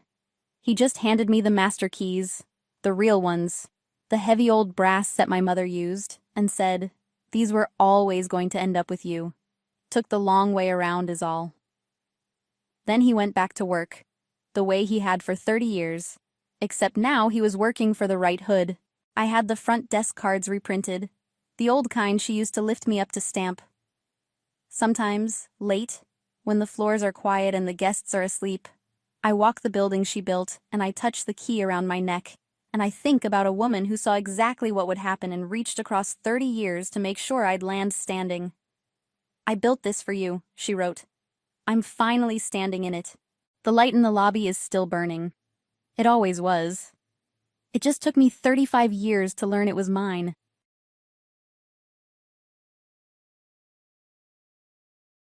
Speaker 1: He just handed me the master keys, the real ones, the heavy old brass set my mother used, and said, "These were always going to end up with you. Took the long way around is all." Then he went back to work, the way he had for 30 years, except now he was working for the right Hood. I had the front desk cards reprinted, the old kind she used to lift me up to stamp. Sometimes, late, when the floors are quiet and the guests are asleep, I walk the building she built and I touch the key around my neck, and I think about a woman who saw exactly what would happen and reached across 30 years to make sure I'd land standing. "I built this for you," she wrote. "I'm finally standing in it. The light in the lobby is still burning. It always was. It just took me 35 years to learn it was mine."